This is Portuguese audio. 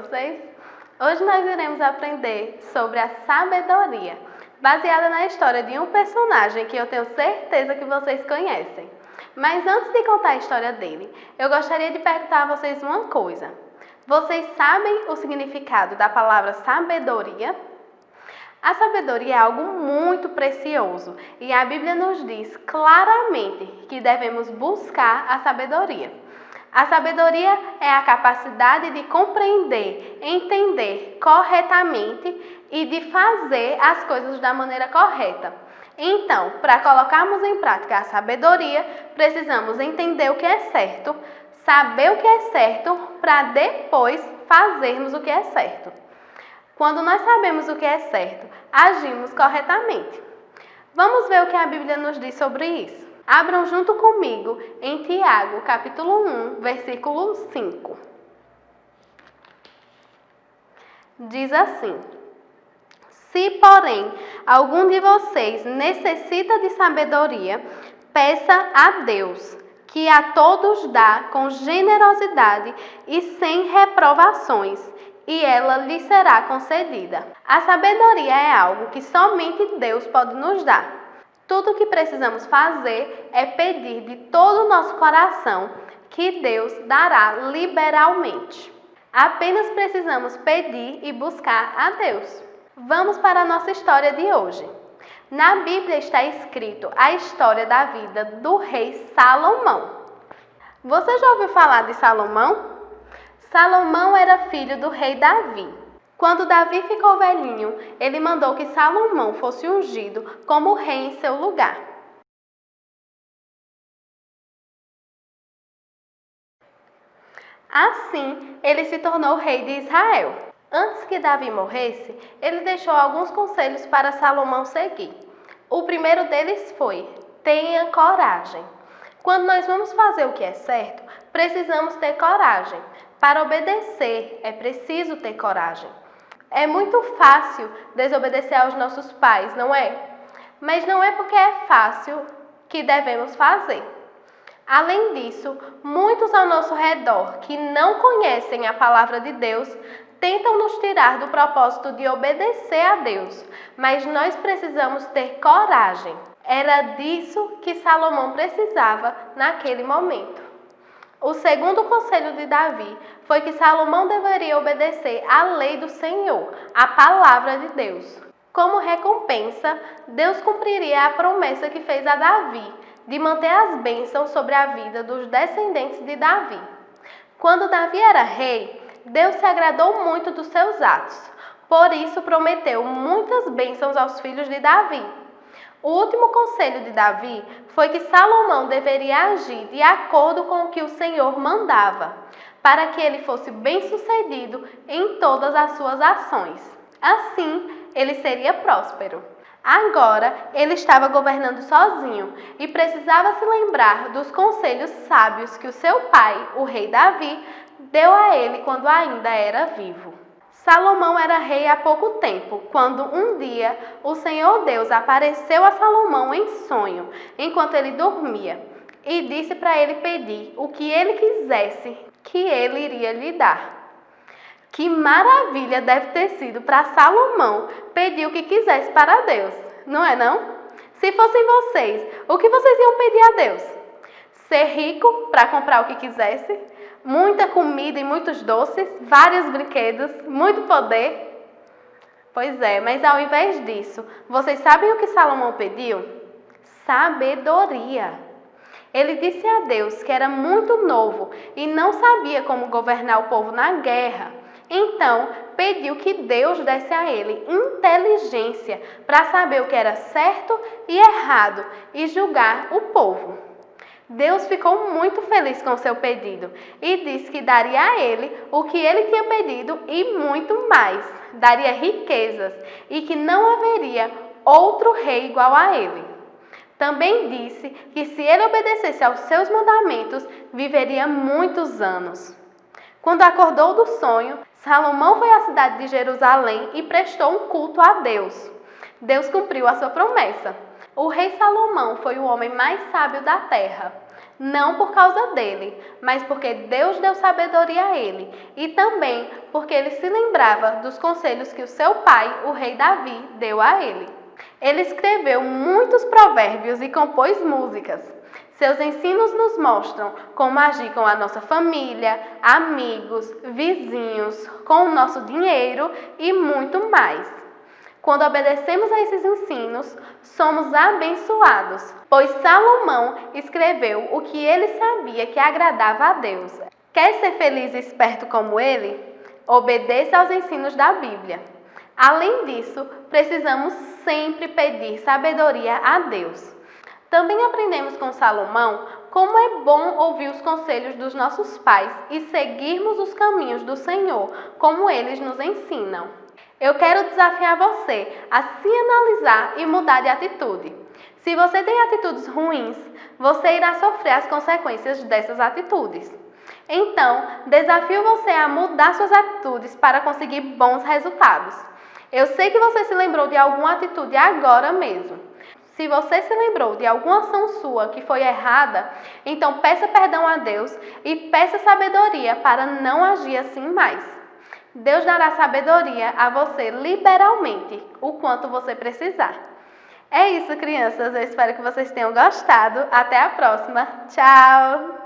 vocês? Hoje nós iremos aprender sobre a sabedoria, baseada na história de um personagem que eu tenho certeza que vocês conhecem. Mas antes de contar a história dele, eu gostaria de perguntar a vocês uma coisa. Vocês sabem o significado da palavra sabedoria? A sabedoria é algo muito precioso e a Bíblia nos diz claramente que devemos buscar a sabedoria. A sabedoria é a capacidade de compreender, entender corretamente e de fazer as coisas da maneira correta. Então, para colocarmos em prática a sabedoria, precisamos entender o que é certo, saber o que é certo, para depois fazermos o que é certo. Quando nós sabemos o que é certo, agimos corretamente. Vamos ver o que a Bíblia nos diz sobre isso. Abram junto comigo em Tiago, capítulo 1, versículo 5. Diz assim: Se, porém, algum de vocês necessita de sabedoria, peça a Deus, que a todos dá com generosidade e sem reprovações, e ela lhe será concedida. A sabedoria é algo que somente Deus pode nos dar. Tudo o que precisamos fazer é pedir de todo o nosso coração, que Deus dará liberalmente. Apenas precisamos pedir e buscar a Deus. Vamos para a nossa história de hoje. Na Bíblia está escrito a história da vida do rei Salomão. Você já ouviu falar de Salomão? Salomão era filho do rei Davi. Quando Davi ficou velhinho, ele mandou que Salomão fosse ungido como rei em seu lugar. Assim, ele se tornou rei de Israel. Antes que Davi morresse, ele deixou alguns conselhos para Salomão seguir. O primeiro deles foi: tenha coragem. Quando nós vamos fazer o que é certo, precisamos ter coragem. Para obedecer, é preciso ter coragem. É muito fácil desobedecer aos nossos pais, não é? Mas não é porque é fácil que devemos fazer. Além disso, muitos ao nosso redor que não conhecem a palavra de Deus tentam nos tirar do propósito de obedecer a Deus, mas nós precisamos ter coragem. Era disso que Salomão precisava naquele momento. O segundo conselho de Davi foi que Salomão deveria obedecer à lei do Senhor, a palavra de Deus. Como recompensa, Deus cumpriria a promessa que fez a Davi, de manter as bênçãos sobre a vida dos descendentes de Davi. Quando Davi era rei, Deus se agradou muito dos seus atos, por isso prometeu muitas bênçãos aos filhos de Davi. O último conselho de Davi foi que Salomão deveria agir de acordo com o que o Senhor mandava, para que ele fosse bem-sucedido em todas as suas ações. Assim, ele seria próspero. Agora, ele estava governando sozinho e precisava se lembrar dos conselhos sábios que o seu pai, o rei Davi, deu a ele quando ainda era vivo. Salomão era rei há pouco tempo, quando um dia o Senhor Deus apareceu a Salomão em sonho, enquanto ele dormia, e disse para ele pedir o que ele quisesse, que ele iria lhe dar. Que maravilha deve ter sido para Salomão pedir o que quisesse para Deus, não é não? Se fossem vocês, o que vocês iam pedir a Deus? Ser rico para comprar o que quisesse? Muita comida e muitos doces, vários brinquedos, muito poder? Pois é, mas ao invés disso, vocês sabem o que Salomão pediu? Sabedoria. Ele disse a Deus que era muito novo e não sabia como governar o povo na guerra. Então, pediu que Deus desse a ele inteligência para saber o que era certo e errado e julgar o povo. Deus ficou muito feliz com seu pedido e disse que daria a ele o que ele tinha pedido e muito mais. Daria riquezas e que não haveria outro rei igual a ele. Também disse que se ele obedecesse aos seus mandamentos, viveria muitos anos. Quando acordou do sonho, Salomão foi à cidade de Jerusalém e prestou um culto a Deus. Deus cumpriu a sua promessa. O rei Salomão foi o homem mais sábio da terra. Não por causa dele, mas porque Deus deu sabedoria a ele, e também porque ele se lembrava dos conselhos que o seu pai, o rei Davi, deu a ele. Ele escreveu muitos provérbios e compôs músicas. Seus ensinos nos mostram como agir com a nossa família, amigos, vizinhos, com o nosso dinheiro e muito mais. Quando obedecemos a esses ensinos, somos abençoados, pois Salomão escreveu o que ele sabia que agradava a Deus. Quer ser feliz e esperto como ele? Obedeça aos ensinos da Bíblia. Além disso, precisamos sempre pedir sabedoria a Deus. Também aprendemos com Salomão como é bom ouvir os conselhos dos nossos pais e seguirmos os caminhos do Senhor, como eles nos ensinam. Eu quero desafiar você a se analisar e mudar de atitude. Se você tem atitudes ruins, você irá sofrer as consequências dessas atitudes. Então, desafio você a mudar suas atitudes para conseguir bons resultados. Eu sei que você se lembrou de alguma atitude agora mesmo. Se você se lembrou de alguma ação sua que foi errada, então peça perdão a Deus e peça sabedoria para não agir assim mais. Deus dará sabedoria a você liberalmente, o quanto você precisar. É isso, crianças. Eu espero que vocês tenham gostado. Até a próxima. Tchau!